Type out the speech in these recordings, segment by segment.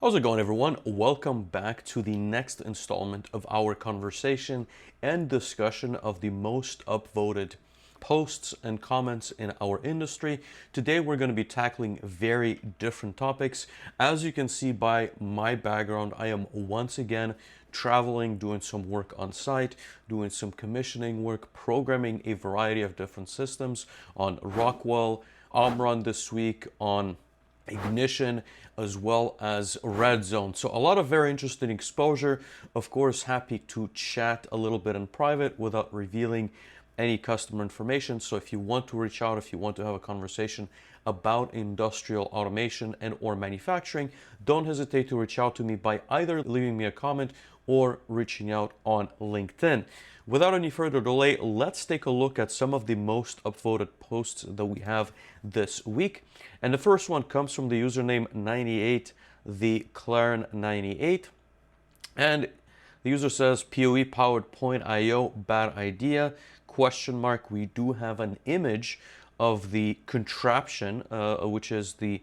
How's it going, everyone? Welcome back to the next installment of our conversation and discussion of the most upvoted posts and comments in our industry. Today we're going to be tackling very different topics. As you can see by my background, I am once again traveling, doing some work on site, doing some commissioning work, programming a variety of different systems on Rockwell, Omron this week, on ignition, as well as red zone. So a lot of very interesting exposure. Of course, happy to chat a little bit in private without revealing any customer information. So if you want to reach out, if you want to have a conversation about industrial automation and or manufacturing, don't hesitate to reach out to me by either leaving me a comment or reaching out on LinkedIn. Without any further delay, let's take a look at some of the most upvoted posts that we have this week. And the first one comes from the username 98, the Claren98. And the user says, PoE powered point IO, bad idea, question mark. We do have an image of the contraption, which is the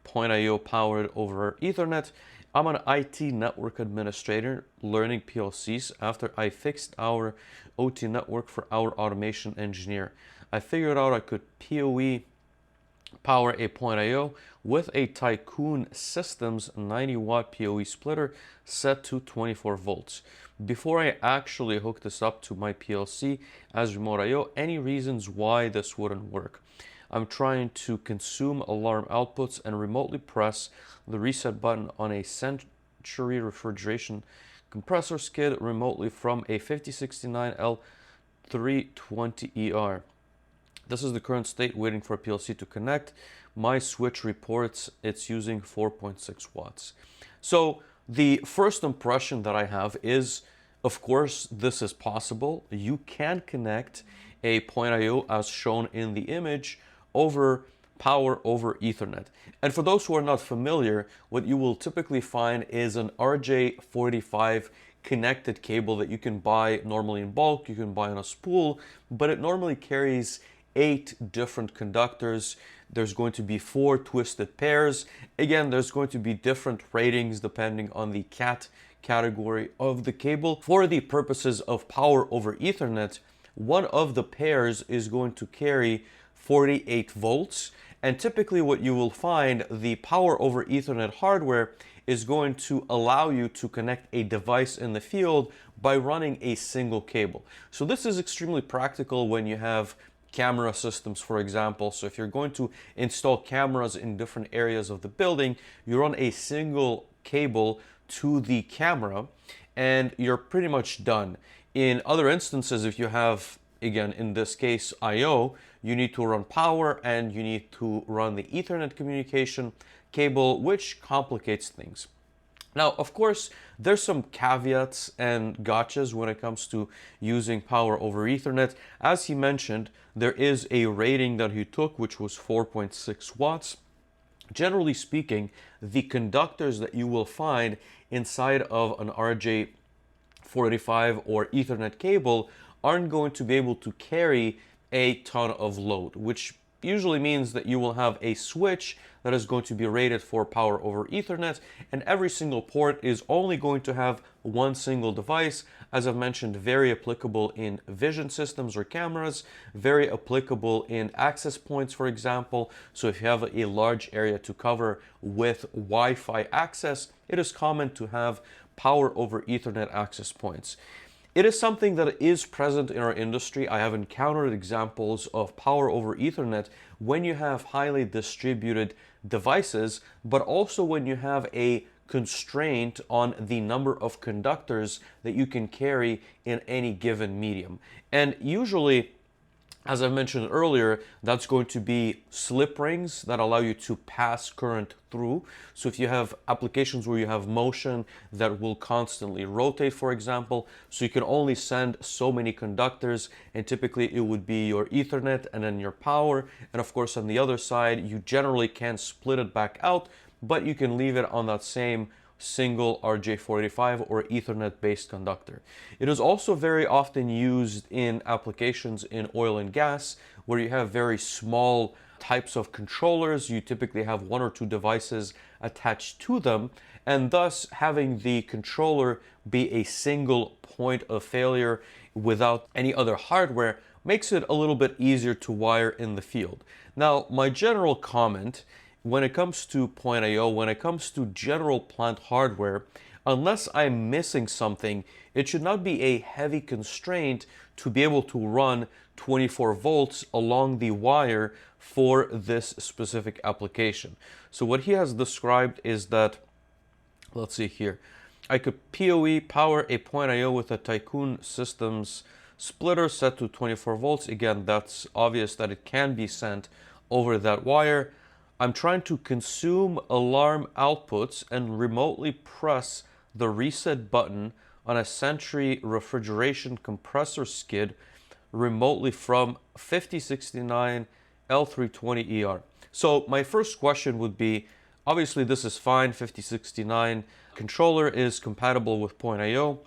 point IO powered over Ethernet. I'm an IT network administrator learning PLCs after I fixed our OT network for our automation engineer. I figured out I could PoE power a point IO with a Tycoon Systems 90-watt PoE splitter set to 24 volts. Before I actually hook this up to my PLC as remote IO, any reasons why this wouldn't work? I'm trying to consume alarm outputs and remotely press the reset button on a Century refrigeration compressor skid remotely from a 5069L320ER. This is the current state, waiting for a PLC to connect. My switch reports it's using 4.6 watts. So the first impression that I have is, of course, this is possible. You can connect a point IO as shown in the image over power over Ethernet. And for those who are not familiar, what you will typically find is an RJ45 connected cable that you can buy normally in bulk, you can buy on a spool, but it normally carries 8 different conductors. There's going to be 4 twisted pairs. Again, there's going to be different ratings depending on the CAT category of the cable. For the purposes of power over Ethernet, one of the pairs is going to carry 48 volts. And typically what you will find, the power over Ethernet hardware is going to allow you to connect a device in the field by running a single cable. So this is extremely practical when you have camera systems, for example. So if you're going to install cameras in different areas of the building, you run a single cable to the camera and you're pretty much done. In other instances, if you have, again, in this case, IO, you need to run power and you need to run the Ethernet communication cable, which complicates things. Now, of course, there's some caveats and gotchas when it comes to using power over Ethernet. As he mentioned, there is a rating that he took, which was 4.6 watts. Generally speaking, the conductors that you will find inside of an RJ45 or Ethernet cable aren't going to be able to carry a ton of load, which usually means that you will have a switch that is going to be rated for power over Ethernet, and every single port is only going to have one single device. As I've mentioned, very applicable in vision systems or cameras, very applicable in access points, for example. So if you have a large area to cover with Wi-Fi access, it is common to have power over Ethernet access points. It is something that is present in our industry. I have encountered examples of power over Ethernet when you have highly distributed devices, but also when you have a constraint on the number of conductors that you can carry in any given medium. And usually, as I mentioned earlier, that's going to be slip rings that allow you to pass current through. So if you have applications where you have motion that will constantly rotate, for example, so you can only send so many conductors, and typically it would be your Ethernet and then your power. And of course, on the other side, you generally can split it back out, but you can leave it on that same single RJ45 or Ethernet based conductor. It is also very often used in applications in oil and gas where you have very small types of controllers. You typically have 1 or 2 devices attached to them, and thus having the controller be a single point of failure without any other hardware makes it a little bit easier to wire in the field. Now, my general comment when it comes to point I/O, when it comes to general plant hardware, unless I'm missing something, it should not be a heavy constraint to be able to run 24 volts along the wire for this specific application. So what he has described is that, let's see here, I could PoE power a point I/O with a Tycoon Systems splitter set to 24 volts. Again, that's obvious that it can be sent over that wire. I'm trying to consume alarm outputs and remotely press the reset button on a Sentry refrigeration compressor skid remotely from 5069 L320ER. So my first question would be, obviously this is fine, 5069 controller is compatible with point I/O.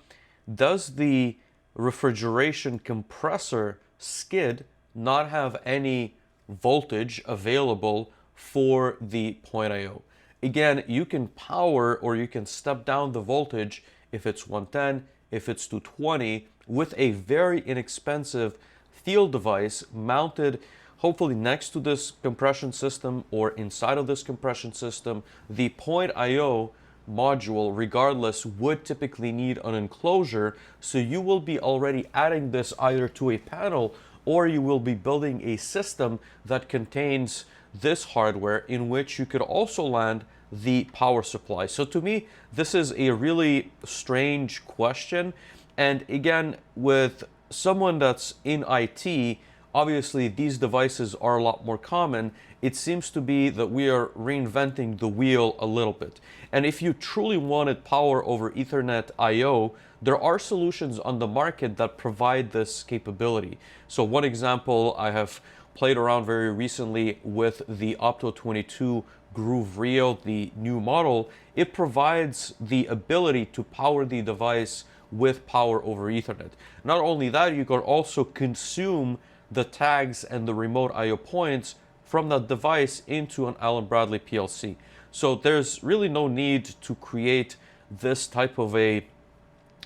Does the refrigeration compressor skid not have any voltage available for the point I/O? Again, you can power or you can step down the voltage if it's 110, if it's 220, with a very inexpensive field device mounted hopefully next to this compression system or inside of this compression system. The point I/O module, regardless, would typically need an enclosure, so you will be already adding this either to a panel or you will be building a system that contains this hardware in which you could also land the power supply. So to me, this is a really strange question. And again, with someone that's in IT, obviously these devices are a lot more common. It seems to be that we are reinventing the wheel a little bit. And if you truly wanted power over Ethernet I/O, there are solutions on the market that provide this capability. So one example, I have played around very recently with the Opto 22 Groove Rio, the new model. It provides the ability to power the device with power over Ethernet. Not only that, you can also consume the tags and the remote I/O points from that device into an Allen Bradley PLC. So there's really no need to create this type of a,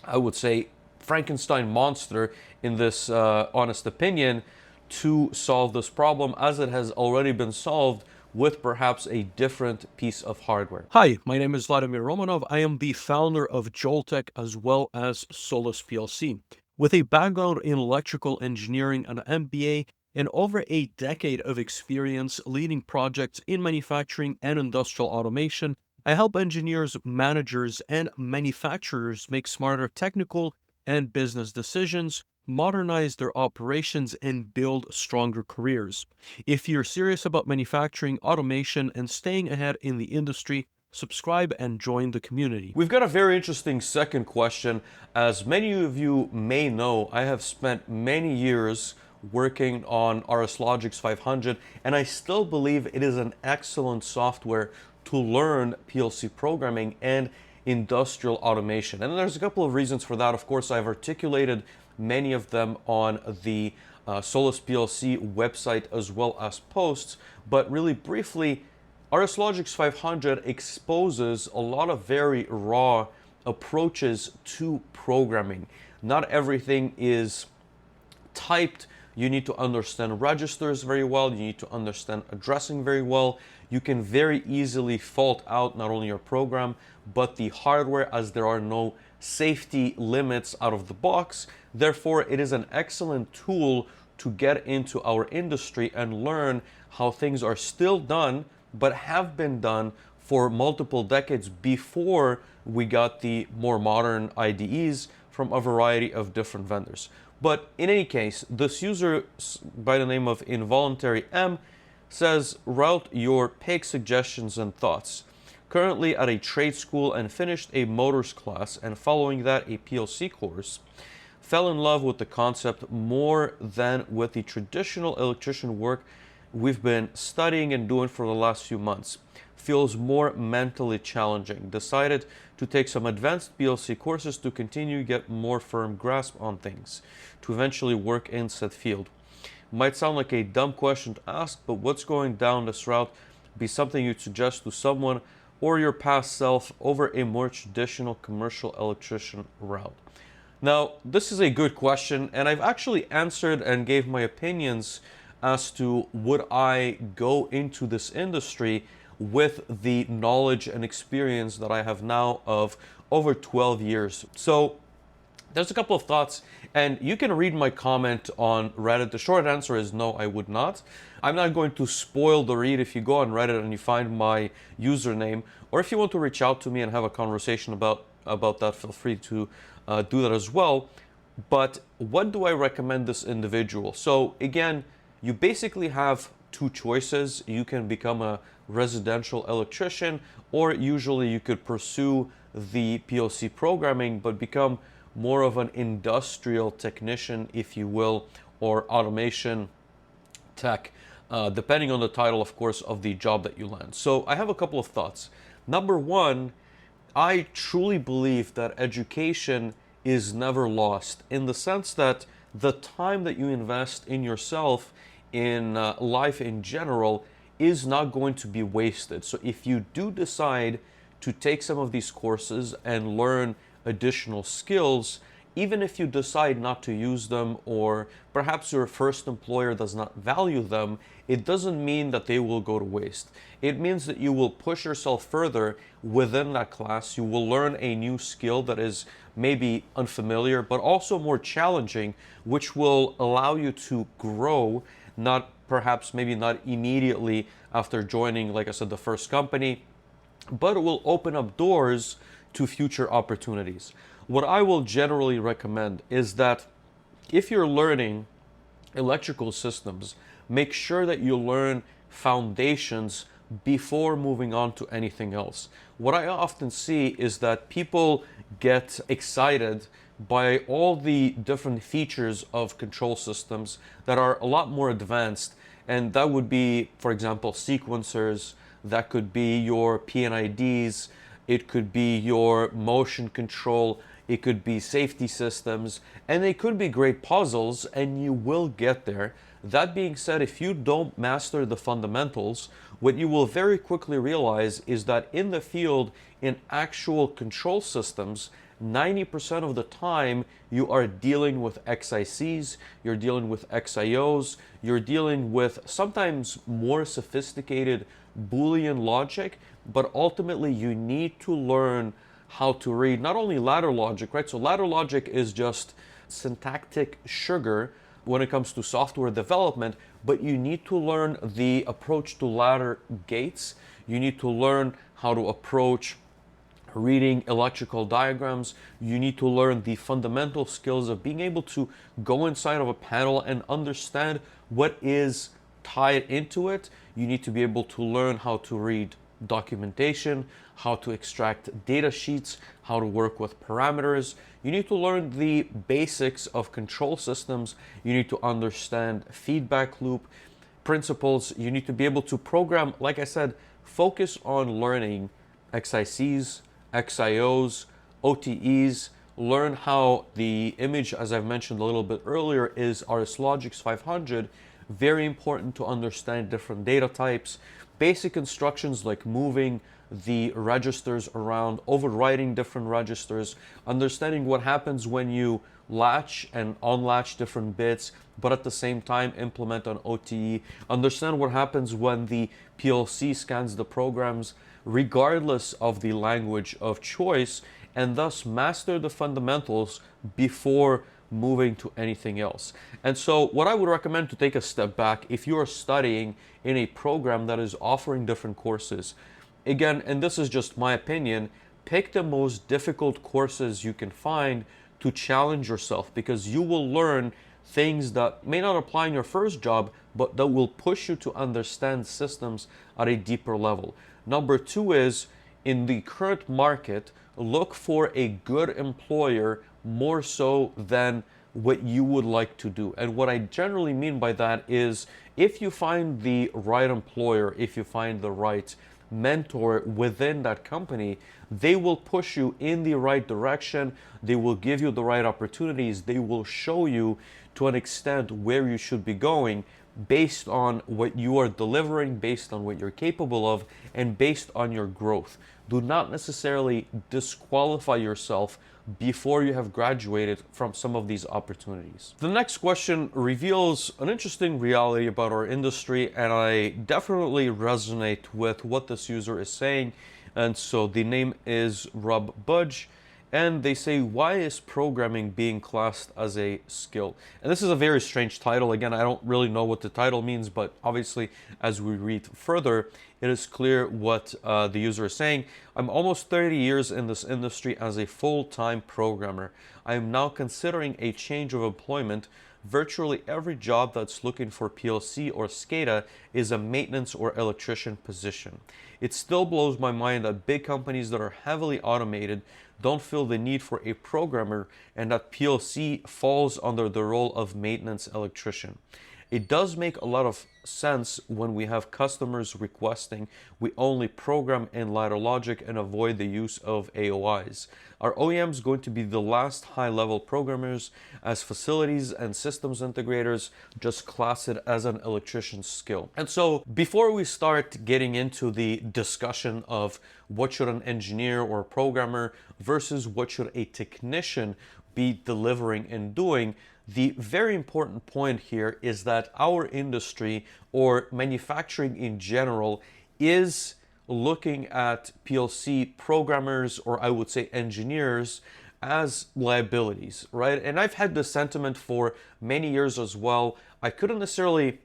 I would say, Frankenstein monster, in this honest opinion, to solve this problem, as it has already been solved with perhaps a different piece of hardware. Hi, my name is Vladimir Romanov. I am the founder of Joltek as well as Solus PLC. With a background in electrical engineering and MBA and over a decade of experience leading projects in manufacturing and industrial automation, I help engineers, managers, and manufacturers make smarter technical and business decisions, modernize their operations, and build stronger careers. If you're serious about manufacturing, automation, and staying ahead in the industry, subscribe and join the community. We've got a very interesting second question. As many of you may know, I have spent many years working on RS Logix 500, and I still believe it is an excellent software to learn PLC programming and industrial automation. And there's a couple of reasons for that. Of course, I've articulated many of them on the Solus PLC website as well as posts, but really briefly, RS Logix 500 exposes a lot of very raw approaches to programming. Not everything is typed. You need to understand registers very well. You need to understand addressing very well. You can very easily fault out not only your program, but the hardware, as there are no safety limits out of the box. Therefore, it is an excellent tool to get into our industry and learn how things are still done, but have been done for multiple decades before we got the more modern IDEs from a variety of different vendors. But in any case, this user by the name of Involuntary M says, route your PEG suggestions and thoughts. Currently at a trade school and finished a motors class, and following that a PLC course. Fell in love with the concept more than with the traditional electrician work we've been studying and doing for the last few months. Feels more mentally challenging. Decided to take some advanced PLC courses to continue to get more firm grasp on things, to eventually work in said field. Might sound like a dumb question to ask, but what's going down this route be something you'd suggest to someone or your past self over a more traditional commercial electrician route? Now, this is a good question, and I've actually answered and gave my opinions as to would I go into this industry with the knowledge and experience that I have now of over 12 years. So there's a couple of thoughts, and you can read my comment on Reddit. The short answer is no, I would not. I'm not going to spoil the read. If you go on Reddit and you find my username, or if you want to reach out to me and have a conversation about that, feel free to do that as well. But what do I recommend this individual? So again, you basically have two choices. You can become a residential electrician, or usually you could pursue the PLC programming but become more of an industrial technician, if you will, or automation tech, depending on the title, of course, of the job that you land. So I have a couple of thoughts. Number one, I truly believe that education is never lost, in the sense that the time that you invest in yourself, in life in general, is not going to be wasted. So if you do decide to take some of these courses and learn additional skills, even if you decide not to use them, or perhaps your first employer does not value them, it doesn't mean that they will go to waste. It means that you will push yourself further within that class. You will learn a new skill that is maybe unfamiliar, but also more challenging, which will allow you to grow, not perhaps maybe not immediately after joining, like I said, the first company, but it will open up doors to future opportunities. What I will generally recommend is that if you're learning electrical systems, make sure that you learn foundations before moving on to anything else. What I often see is that people get excited by all the different features of control systems that are a lot more advanced, and that would be, for example, sequencers, that could be your PNIDs, it could be your motion control, it could be safety systems, and they could be great puzzles, and you will get there. That being said, if you don't master the fundamentals, what you will very quickly realize is that in the field, in actual control systems, 90% of the time you are dealing with XICs, you're dealing with XIOs, you're dealing with sometimes more sophisticated Boolean logic, but ultimately you need to learn how to read not only ladder logic, right? So ladder logic is just syntactic sugar when it comes to software development, but you need to learn the approach to ladder gates. You need to learn how to approach reading electrical diagrams. You need to learn the fundamental skills of being able to go inside of a panel and understand what is tied into it. You need to be able to learn how to read documentation, how to extract data sheets, how to work with parameters. You need to learn the basics of control systems. You need to understand feedback loop principles. You need to be able to program. Like I said, focus on learning XICs, XIOs, OTEs. Learn how the image, as I've mentioned a little bit earlier, is RSLogix 500. Very important to understand different data types. Basic instructions like moving the registers around, overriding different registers, understanding what happens when you latch and unlatch different bits, but at the same time implement an OTE. Understand what happens when the PLC scans the programs regardless of the language of choice, and thus master the fundamentals before moving to anything else. And so what I would recommend, to take a step back, if you are studying in a program that is offering different courses, again, and this is just my opinion, pick the most difficult courses you can find to challenge yourself, because you will learn things that may not apply in your first job, but that will push you to understand systems at a deeper level. Number two is, in the current market, look for a good employer more so than what you would like to do. And what I generally mean by that is, if you find the right employer, if you find the right mentor within that company, they will push you in the right direction. They will give you the right opportunities. They will show you to an extent where you should be going. based on what you are delivering, based on what you're capable of, and based on your growth. Do not necessarily disqualify yourself before you have graduated from some of these opportunities. The next question reveals an interesting reality about our industry, and I definitely resonate with what this user is saying. And so the name is Rob Budge, and they say, why is programming being classed as a skill? And this is a very strange title. Again, I don't really know what the title means, but obviously as we read further, it is clear what the user is saying. I'm almost 30 years in this industry as a full-time programmer. I am now considering a change of employment. Virtually every job that's looking for PLC or SCADA is a maintenance or electrician position. It still blows my mind that big companies that are heavily automated don't feel the need for a programmer, and that PLC falls under the role of maintenance electrician. It does make a lot of sense when we have customers requesting we only program in ladder logic and avoid the use of AOIs. Are OEMs going to be the last high-level programmers, as facilities and systems integrators just class it as an electrician's skill? And so before we start getting into the discussion of what should an engineer or a programmer versus what should a technician be delivering and doing, the very important point here is that our industry, or manufacturing in general, is looking at PLC programmers, or I would say engineers, as liabilities, right? And I've had this sentiment for many years as well. I couldn't necessarily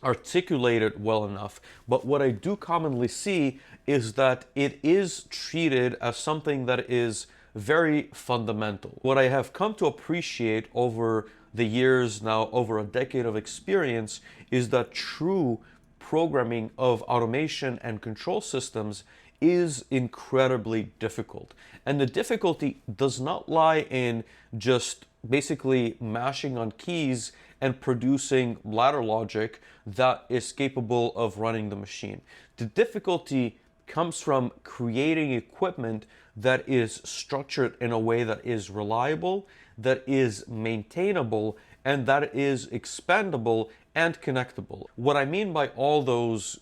articulate it well enough, but what I do commonly see is that it is treated as something that is very fundamental. What I have come to appreciate over the years now, over a decade of experience, is that true programming of automation and control systems is incredibly difficult. And the difficulty does not lie in just basically mashing on keys and producing ladder logic that is capable of running the machine. The difficulty comes from creating equipment that is structured in a way that is reliable, that is maintainable, and that is expandable and connectable. What I mean by all those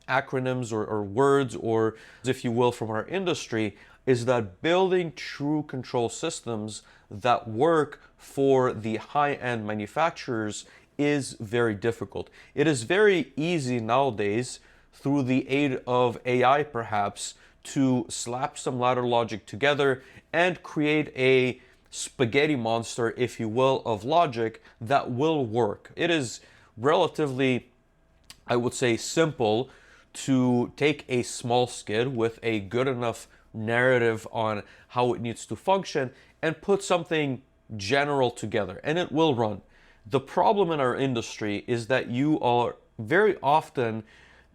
acronyms or words, or if you will, from our industry, is that building true control systems that work for the high-end manufacturers is very difficult. It is very easy nowadays, through the aid of AI perhaps, to slap some ladder logic together and create a spaghetti monster, if you will, of logic that will work. It is relatively, I would say, simple to take a small skid with a good enough narrative on how it needs to function and put something general together, and it will run. The problem in our industry is that you are very often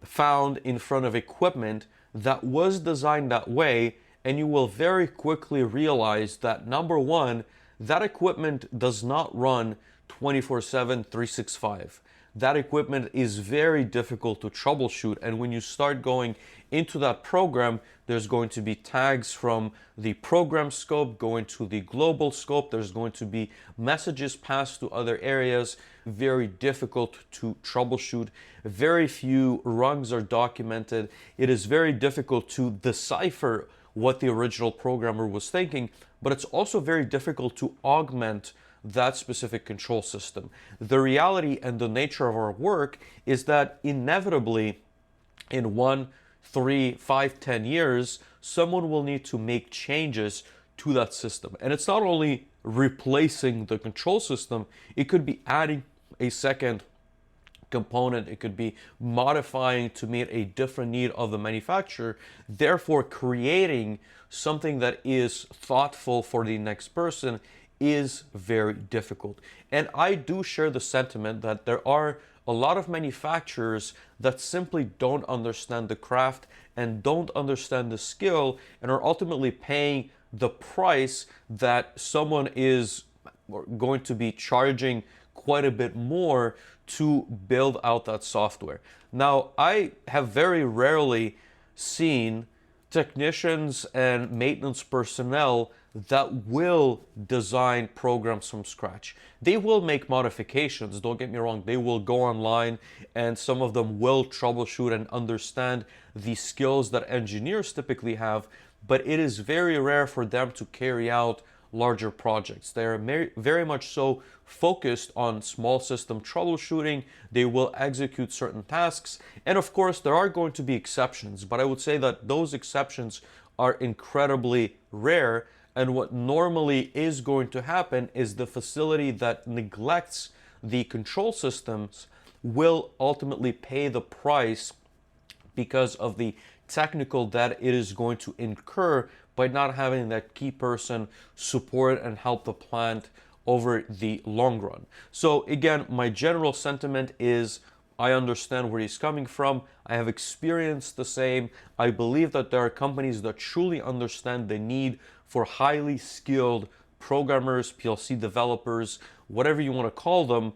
found in front of equipment that was designed that way, and you will very quickly realize that, number one, that equipment does not run 24/7, 365. That equipment is very difficult to troubleshoot, and when you start going into that program, there's going to be tags from the program scope going to the global scope. There's going to be messages passed to other areas. Very difficult to troubleshoot. Very few rungs are documented. It is very difficult to decipher what the original programmer was thinking, but it's also very difficult to augment that specific control system. The reality and the nature of our work is that inevitably in 1, 3, 5, 10 years, someone will need to make changes to that system. And it's not only replacing the control system, it could be adding a second component, it could be modifying to meet a different need of the manufacturer, therefore creating something that is thoughtful for the next person is very difficult. And I do share the sentiment that there are a lot of manufacturers that simply don't understand the craft and don't understand the skill and are ultimately paying the price that someone is going to be charging quite a bit more to build out that software. Now, I have very rarely seen technicians and maintenance personnel that will design programs from scratch. They will make modifications, don't get me wrong. They will go online and some of them will troubleshoot and understand the skills that engineers typically have, but it is very rare for them to carry out larger projects. They're very much so focused on small system troubleshooting. They will execute certain tasks. And of course, there are going to be exceptions, but I would say that those exceptions are incredibly rare. And what normally is going to happen is the facility that neglects the control systems will ultimately pay the price because of the technical debt it is going to incur by not having that key person support and help the plant over the long run. So again, my general sentiment is I understand where he's coming from. I have experienced the same. I believe that there are companies that truly understand the need for highly skilled programmers, PLC developers, whatever you want to call them,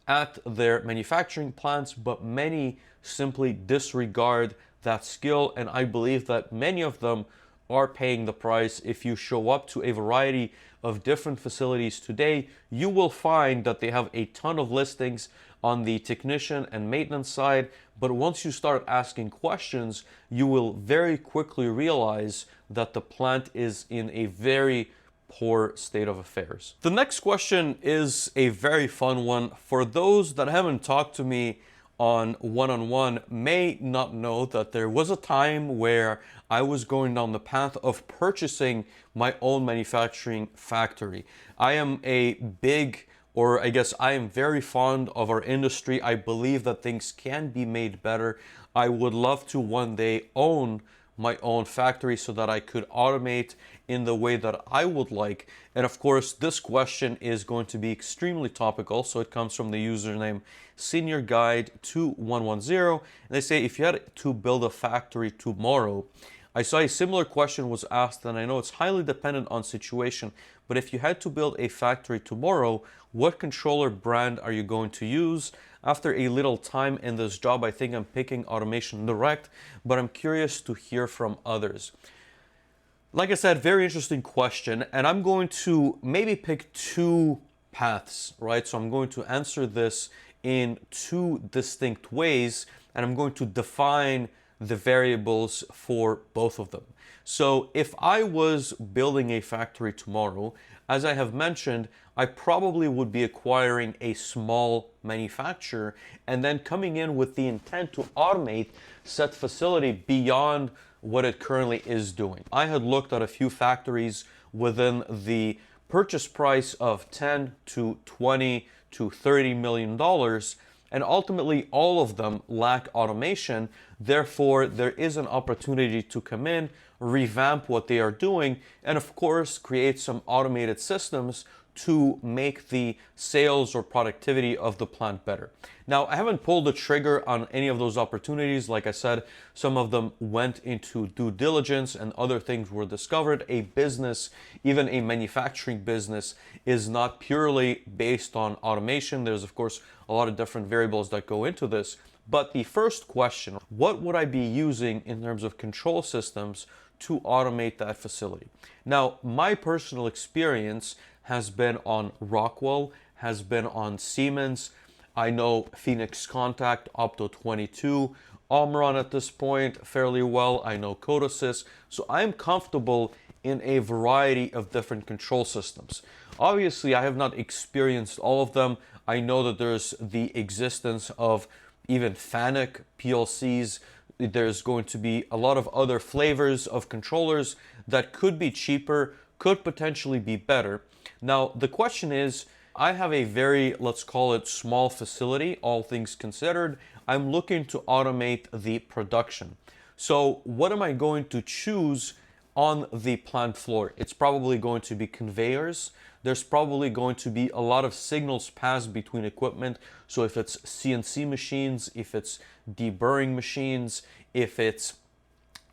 at their manufacturing plants, but many simply disregard that skill. And I believe that many of them are paying the price. If you show up to a variety of different facilities today, you will find that they have a ton of listings on the technician and maintenance side. But once you start asking questions, you will very quickly realize that the plant is in a very poor state of affairs. The next question is a very fun one. For those that haven't talked to me on one-on-one may not know that there was a time where I was going down the path of purchasing my own manufacturing factory. I am a big, or I guess I am very fond of our industry. I believe that things can be made better. I would love to one day own my own factory so that I could automate in the way that I would like. And of course, this question is going to be extremely topical. So it comes from the username Senior Guide 2110. And they say, if you had to build a factory tomorrow, I saw a similar question was asked, and I know it's highly dependent on situation, but if you had to build a factory tomorrow, what controller brand are you going to use? After a little time in this job, I think I'm picking Automation Direct, but I'm curious to hear from others. Like I said, very interesting question, and I'm going to maybe pick two paths, right? So I'm going to answer this in two distinct ways, and I'm going to define the variables for both of them. So if I was building a factory tomorrow, as I have mentioned, I probably would be acquiring a small manufacturer and then coming in with the intent to automate said facility beyond what it currently is doing. I had looked at a few factories within the purchase price of 10 to 20 to 30 million dollars, and ultimately all of them lack automation. Therefore, there is an opportunity to come in, revamp what they are doing, and of course create some automated systems to make the sales or productivity of the plant better. Now, I haven't pulled the trigger on any of those opportunities. Like I said, some of them went into due diligence and other things were discovered. A business, even a manufacturing business, is not purely based on automation. There's of course a lot of different variables that go into this. But the first question, what would I be using in terms of control systems to automate that facility? Now, my personal experience has been on Rockwell, has been on Siemens. I know Phoenix Contact, Opto 22, Omron at this point fairly well. I know CODESYS. So I'm comfortable in a variety of different control systems. Obviously, I have not experienced all of them. I know that there's the existence of even FANUC PLCs. There's going to be a lot of other flavors of controllers that could be cheaper, could potentially be better. Now, the question is, I have a very, let's call it small facility, all things considered. I'm looking to automate the production. So what am I going to choose on the plant floor? It's probably going to be conveyors. There's probably going to be a lot of signals passed between equipment. So if it's CNC machines, if it's deburring machines, if it's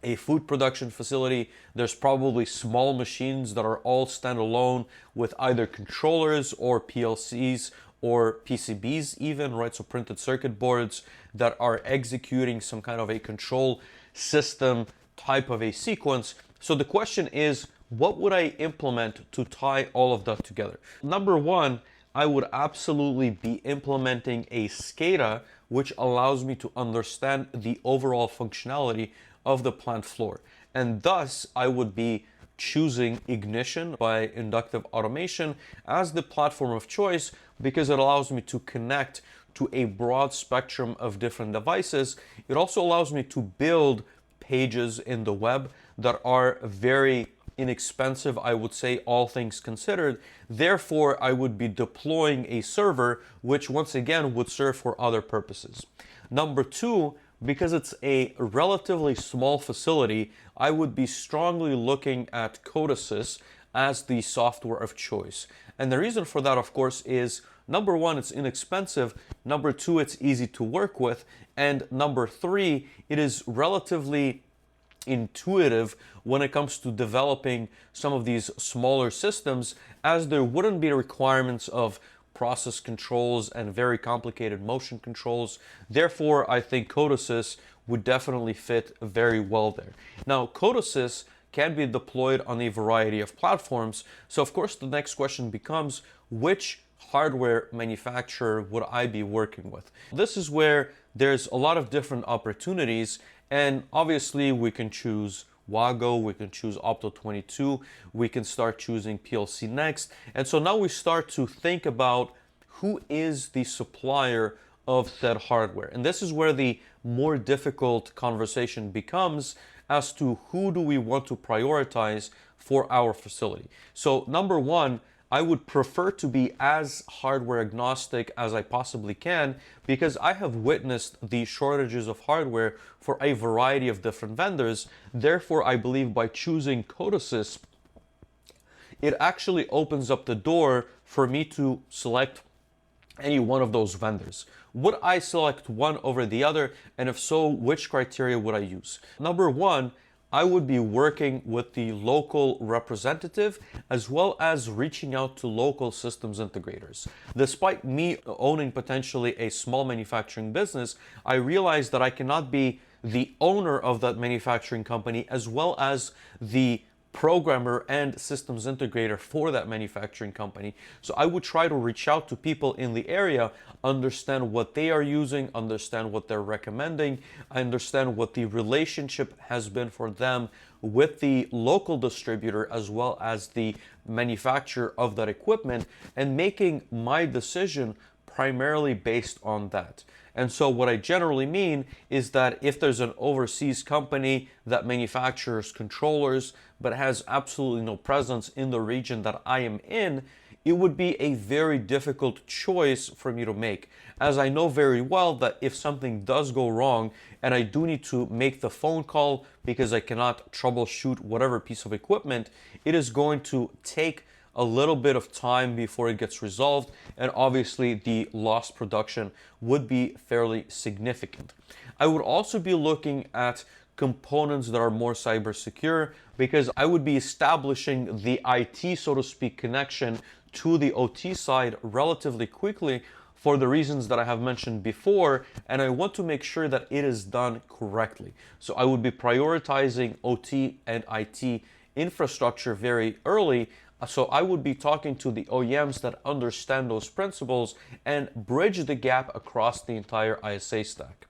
a food production facility, there's probably small machines that are all standalone with either controllers or PLCs or PCBs even, right? So printed circuit boards that are executing some kind of a control system type of a sequence. So the question is, what would I implement to tie all of that together? Number one, I would absolutely be implementing a SCADA, which allows me to understand the overall functionality of the plant floor. And thus, I would be choosing ignition by Inductive Automation as the platform of choice because it allows me to connect to a broad spectrum of different devices. It also allows me to build pages in the web that are very inexpensive, I would say, all things considered. Therefore, I would be deploying a server, which once again would serve for other purposes. Number two, because it's a relatively small facility, I would be strongly looking at CODESYS as the software of choice. And the reason for that, of course, is number one, it's inexpensive. Number two, it's easy to work with. And number three, it is relatively intuitive when it comes to developing some of these smaller systems, as there wouldn't be requirements of process controls and very complicated motion controls. Therefore, I think CODESYS would definitely fit very well there. Now, CODESYS can be deployed on a variety of platforms. So of course, the next question becomes, which hardware manufacturer would I be working with? This is where there's a lot of different opportunities, and obviously we can choose WAGO, we can choose Opto 22, we can start choosing PLCnext. And so now we start to think about who is the supplier of said hardware. And this is where the more difficult conversation becomes as to who do we want to prioritize for our facility. So number one, I would prefer to be as hardware agnostic as I possibly can because I have witnessed the shortages of hardware for a variety of different vendors. Therefore, I believe by choosing CODESYS, it actually opens up the door for me to select any one of those vendors. Would I select one over the other? And if so, which criteria would I use? Number one, I would be working with the local representative as well as reaching out to local systems integrators. Despite me owning potentially a small manufacturing business, I realized that I cannot be the owner of that manufacturing company as well as the programmer and systems integrator for that manufacturing company. So I would try to reach out to people in the area, understand what they are using, understand what they're recommending, understand what the relationship has been for them with the local distributor as well as the manufacturer of that equipment, and making my decision primarily based on that. And so what I generally mean is that if there's an overseas company that manufactures controllers but has absolutely no presence in the region that I am in, it would be a very difficult choice for me to make, as I know very well that if something does go wrong and I do need to make the phone call because I cannot troubleshoot whatever piece of equipment, it is going to take a little bit of time before it gets resolved, and obviously the lost production would be fairly significant. I would also be looking at components that are more cyber secure because I would be establishing the IT, so to speak, connection to the OT side relatively quickly for the reasons that I have mentioned before, and I want to make sure that it is done correctly. So I would be prioritizing OT and IT infrastructure very early. So I would be talking to the OEMs that understand those principles and bridge the gap across the entire ISA stack.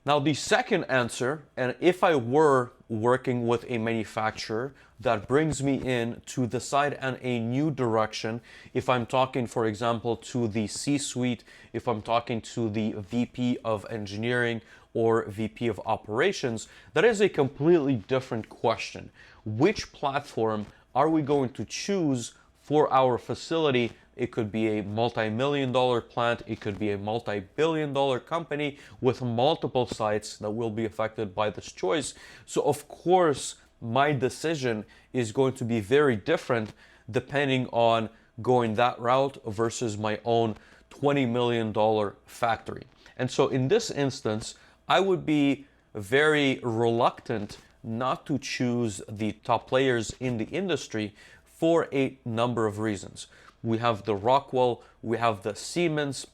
Now the second answer, and if I were working with a manufacturer that brings me in to decide on a new direction, if I'm talking, for example, to the C-suite, if I'm talking to the VP of engineering or VP of operations, that is a completely different question. Which platform are we going to choose for our facility? It could be a multi-million-dollar plant, it could be a multi-billion-dollar company with multiple sites that will be affected by this choice. So of course, my decision is going to be very different depending on going that route versus my own $20 million factory. And so in this instance, I would be very reluctant not to choose the top players in the industry for a number of reasons. We have the Rockwell, we have the Siemens.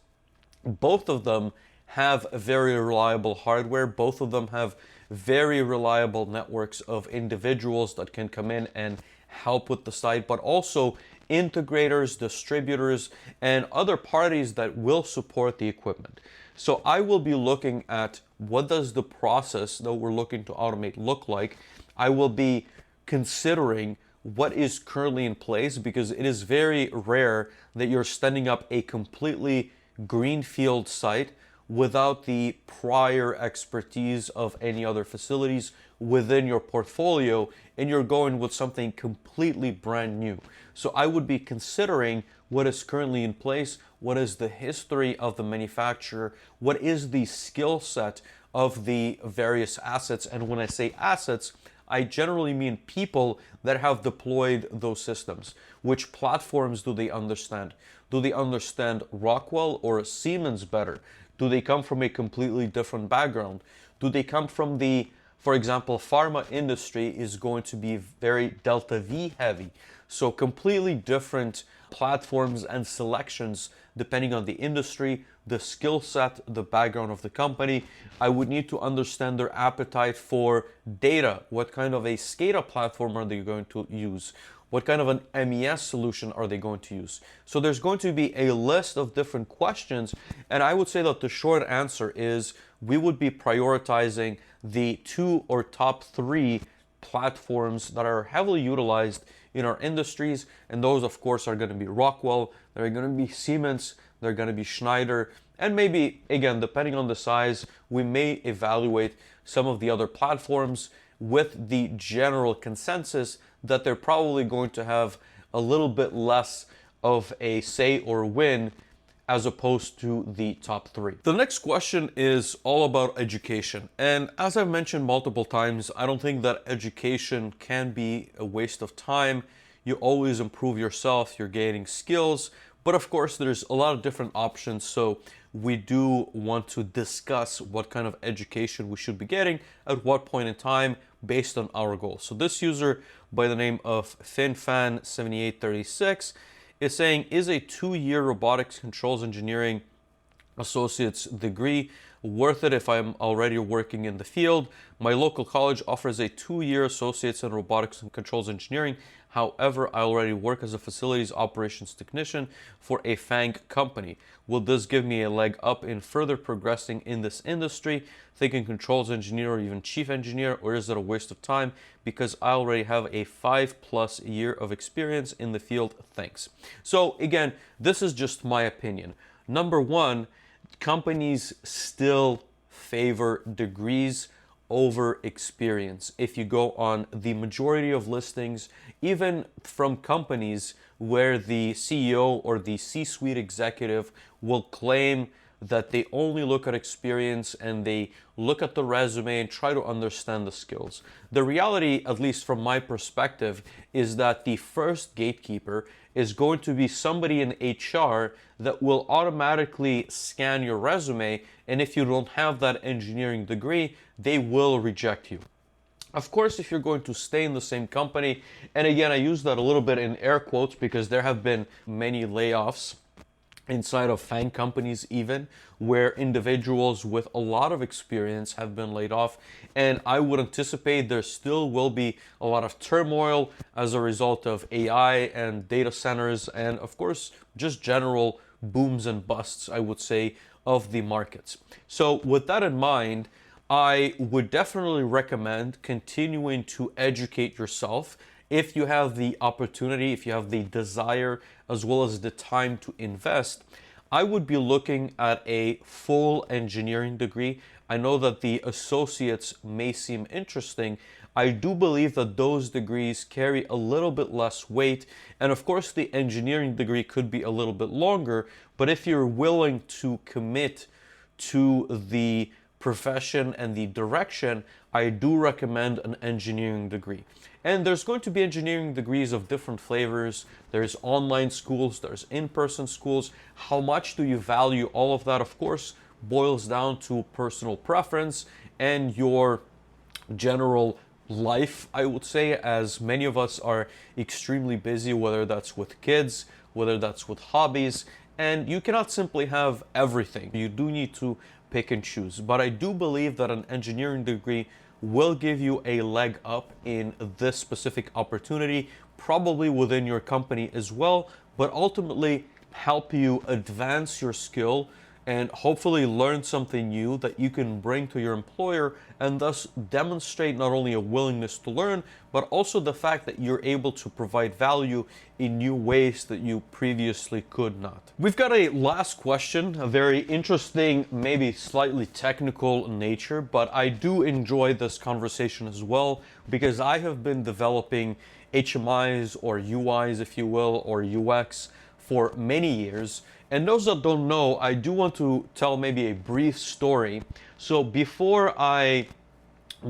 Both of them have very reliable hardware. Both of them have very reliable networks of individuals that can come in and help with the site, but also integrators, distributors, and other parties that will support the equipment. So I will be looking at what does the process that we're looking to automate look like. I will be considering what is currently in place, because it is very rare that you're standing up a completely greenfield site without the prior expertise of any other facilities within your portfolio, and you're going with something completely brand new. So I would be considering what is currently in place, what is the history of the manufacturer, what is the skill set of the various assets. And when I say assets, I generally mean people that have deployed those systems. Which platforms do they understand? Do they understand Rockwell or Siemens better? Do they come from a completely different background? Do they come from the, for example, pharma industry is going to be very delta V heavy. So completely different platforms and selections depending on the industry, the skill set, the background of the company. I would need to understand their appetite for data. What kind of a SCADA platform are they going to use? What kind of an MES solution are they going to use? So there's going to be a list of different questions, and I would say that the short answer is we would be prioritizing the 2 or top 3 platforms that are heavily utilized in our industries, and those of course are going to be Rockwell, they're going to be Siemens, they're going to be Schneider, and maybe, again, depending on the size, we may evaluate some of the other platforms with the general consensus that they're probably going to have a little bit less of a say or win as opposed to the top 3. The next question is all about education. And as I've mentioned multiple times, I don't think that education can be a waste of time. You always improve yourself, you're gaining skills, but of course there's a lot of different options. So we do want to discuss what kind of education we should be getting at what point in time based on our goals. So this user by the name of FinFan7836 is saying, is a 2-year robotics controls engineering associate's degree worth it if I'm already working in the field? My local college offers a 2-year associates in robotics and controls engineering. However, I already work as a facilities operations technician for a FANG company. Will this give me a leg up in further progressing in this industry, thinking controls engineer or even chief engineer, or is it a waste of time because I already have a 5+ year of experience in the field? Thanks. So again, this is just my opinion. Number one, companies still favor degrees over experience. If you go on the majority of listings, even from companies where the CEO or the C-suite executive will claim that they only look at experience and they look at the resume and try to understand the skills. The reality, at least from my perspective, is that the first gatekeeper is going to be somebody in HR that will automatically scan your resume, and if you don't have that engineering degree, they will reject you. Of course, if you're going to stay in the same company, and again, I use that a little bit in air quotes because there have been many layoffs inside of FANG companies even, where individuals with a lot of experience have been laid off. And I would anticipate there still will be a lot of turmoil as a result of AI and data centers, and of course, just general booms and busts, I would say, of the markets. So with that in mind, I would definitely recommend continuing to educate yourself if you have the opportunity, if you have the desire, as well as the time to invest. I would be looking at a full engineering degree. I know that the associates may seem interesting. I do believe that those degrees carry a little bit less weight, and of course the engineering degree could be a little bit longer, but if you're willing to commit to the profession and the direction, I do recommend an engineering degree. And there's going to be engineering degrees of different flavors. There's online schools, there's in-person schools. How much do you value all of that? Of course, boils down to personal preference and your general life, I would say, as many of us are extremely busy, whether that's with kids, whether that's with hobbies, and you cannot simply have everything. You do need to pick and choose. But I do believe that an engineering degree will give you a leg up in this specific opportunity, probably within your company as well, but ultimately help you advance your skill and hopefully learn something new that you can bring to your employer, and thus demonstrate not only a willingness to learn, but also the fact that you're able to provide value in new ways that you previously could not. We've got a last question, a very interesting, maybe slightly technical nature, but I do enjoy this conversation as well, because I have been developing HMIs or UIs, if you will, or UX for many years. And those that don't know, I do want to tell maybe a brief story. So before I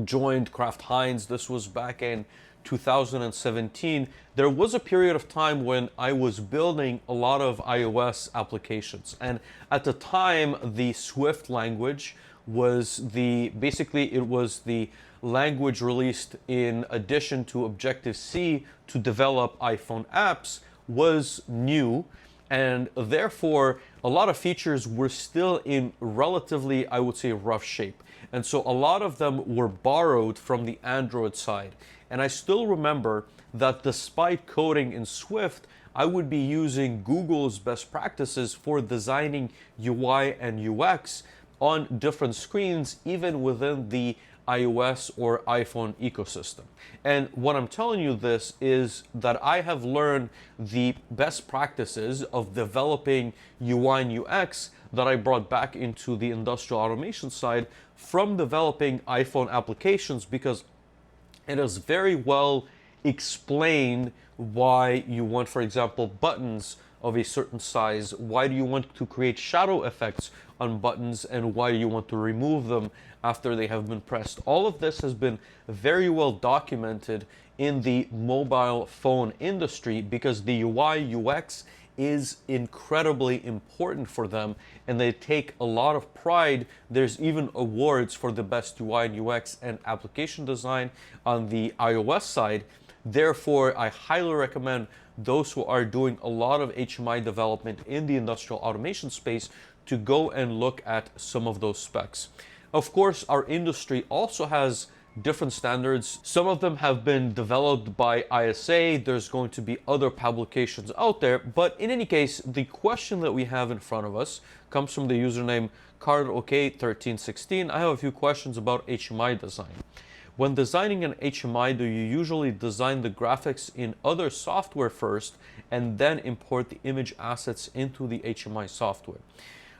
joined Kraft Heinz, this was back in 2017, there was a period of time when I was building a lot of iOS applications. And at the time, the Swift language was basically it was the language released in addition to Objective-C to develop iPhone apps, was new. And therefore, a lot of features were still in relatively, I would say, rough shape. And so a lot of them were borrowed from the Android side. And I still remember that despite coding in Swift, I would be using Google's best practices for designing UI and UX on different screens, even within the iOS or iPhone ecosystem. And what I'm telling you this is that I have learned the best practices of developing UI and UX that I brought back into the industrial automation side from developing iPhone applications, because it is very well explained why you want, for example, buttons of a certain size, why do you want to create shadow effects on buttons, and why you want to remove them after they have been pressed. All of this has been very well documented in the mobile phone industry, because the UI UX is incredibly important for them, and they take a lot of pride. There's even awards for the best UI and UX and application design on the iOS side. Therefore, I highly recommend those who are doing a lot of HMI development in the industrial automation space to go and look at some of those specs. Of course, our industry also has different standards. Some of them have been developed by ISA. There's going to be other publications out there. But in any case, the question that we have in front of us comes from the username CardOK1316. I have a few questions about HMI design. When designing an HMI, do you usually design the graphics in other software first and then import the image assets into the HMI software?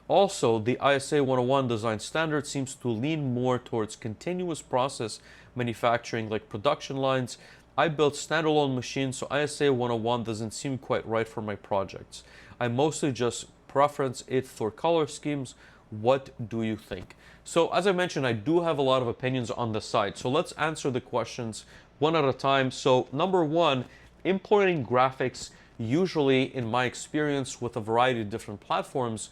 Also, the ISA 101 design standard seems to lean more towards continuous process manufacturing, like production lines. I built standalone machines, so ISA 101 doesn't seem quite right for my projects. I mostly just preference it for color schemes. What do you think? So as I mentioned, I do have a lot of opinions on the side. So let's answer the questions one at a time. So number one, importing graphics, usually in my experience with a variety of different platforms,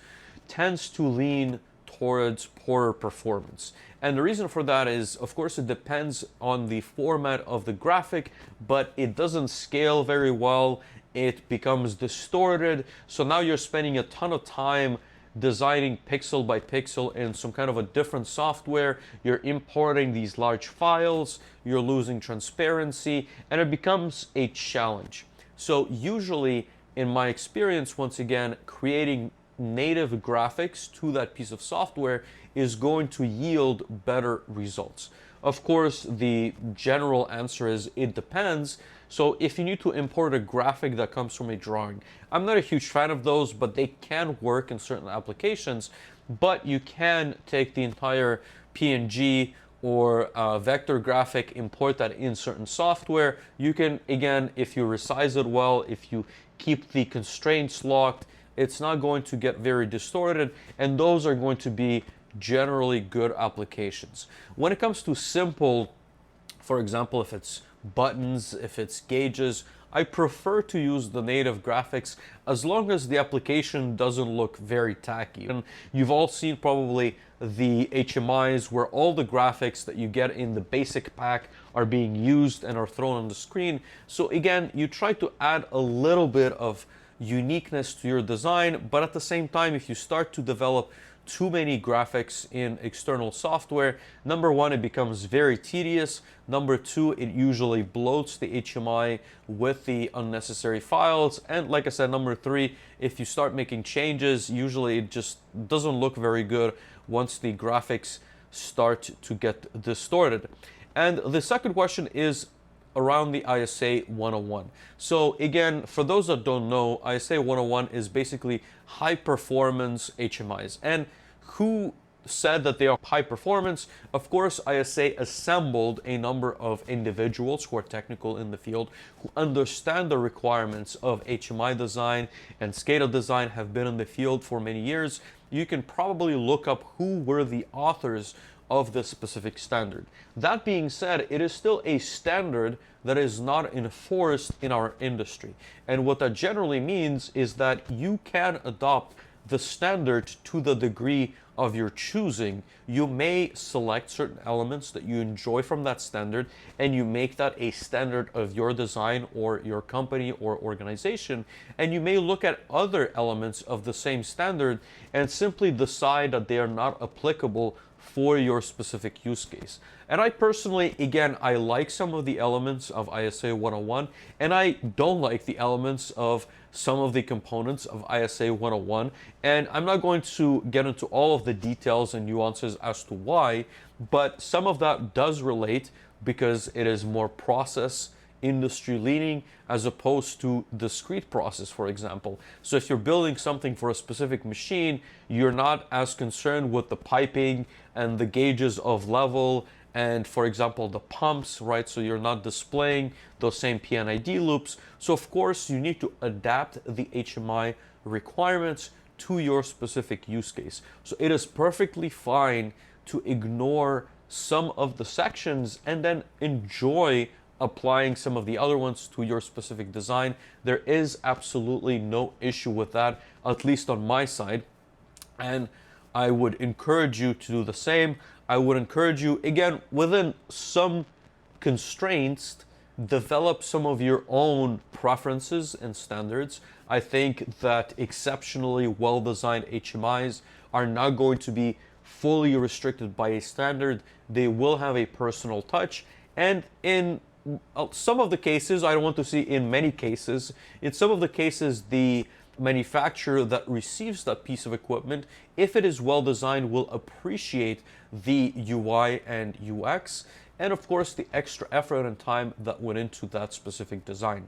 tends to lean towards poorer performance. And the reason for that is, of course, it depends on the format of the graphic, but it doesn't scale very well. It becomes distorted. So now you're spending a ton of time designing pixel by pixel in some kind of a different software. You're importing these large files, you're losing transparency, and it becomes a challenge. So usually, in my experience, once again, creating native graphics to that piece of software is going to yield better results. Of course, the general answer is it depends. So if you need to import a graphic that comes from a drawing, I'm not a huge fan of those, but they can work in certain applications. But you can take the entire PNG or vector graphic, import that in certain software. You can, again, if you resize it well, if you keep the constraints locked, it's not going to get very distorted, and those are going to be generally good applications. When it comes to simple, for example, if it's buttons, if it's gauges, I prefer to use the native graphics as long as the application doesn't look very tacky. And you've all seen probably the HMIs where all the graphics that you get in the basic pack are being used and are thrown on the screen. So again, you try to add a little bit of uniqueness to your design, but at the same time, if you start to develop too many graphics in external software. Number one, it becomes very tedious. Number two, it usually bloats the HMI with the unnecessary files. And like I said, number three, if you start making changes, usually it just doesn't look very good once the graphics start to get distorted. And the second question is around the ISA 101. So again, for those that don't know, ISA 101 is basically high performance HMIs. And who said that they are high performance? Of course, ISA assembled a number of individuals who are technical in the field, who understand the requirements of HMI design and SCADA design, have been in the field for many years. You can probably look up who were the authors of this specific standard. That being said, it is still a standard that is not enforced in our industry. And what that generally means is that you can adopt the standard to the degree of your choosing. You may select certain elements that you enjoy from that standard, and you make that a standard of your design or your company or organization. And you may look at other elements of the same standard and simply decide that they are not applicable for your specific use case. And I personally, again, I like some of the elements of ISA 101, and I don't like the elements of some of the components of ISA 101. And I'm not going to get into all of the details and nuances as to why, but some of that does relate because it is more process industry leaning as opposed to discrete process, for example. So if you're building something for a specific machine, you're not as concerned with the piping and the gauges of level and, for example, the pumps, right? So you're not displaying those same PNID loops. So of course you need to adapt the HMI requirements to your specific use case. So it is perfectly fine to ignore some of the sections and then enjoy applying some of the other ones to your specific design. There is absolutely no issue with that, at least on my side. And I would encourage you to do the same. I would encourage you, again, within some constraints, develop some of your own preferences and standards. I think that exceptionally well-designed HMIs are not going to be fully restricted by a standard. They will have a personal touch. And in some of the cases, I don't want to see in many cases, in some of the cases, the manufacturer that receives that piece of equipment, if it is well designed, will appreciate the UI and UX, and of course the extra effort and time that went into that specific design.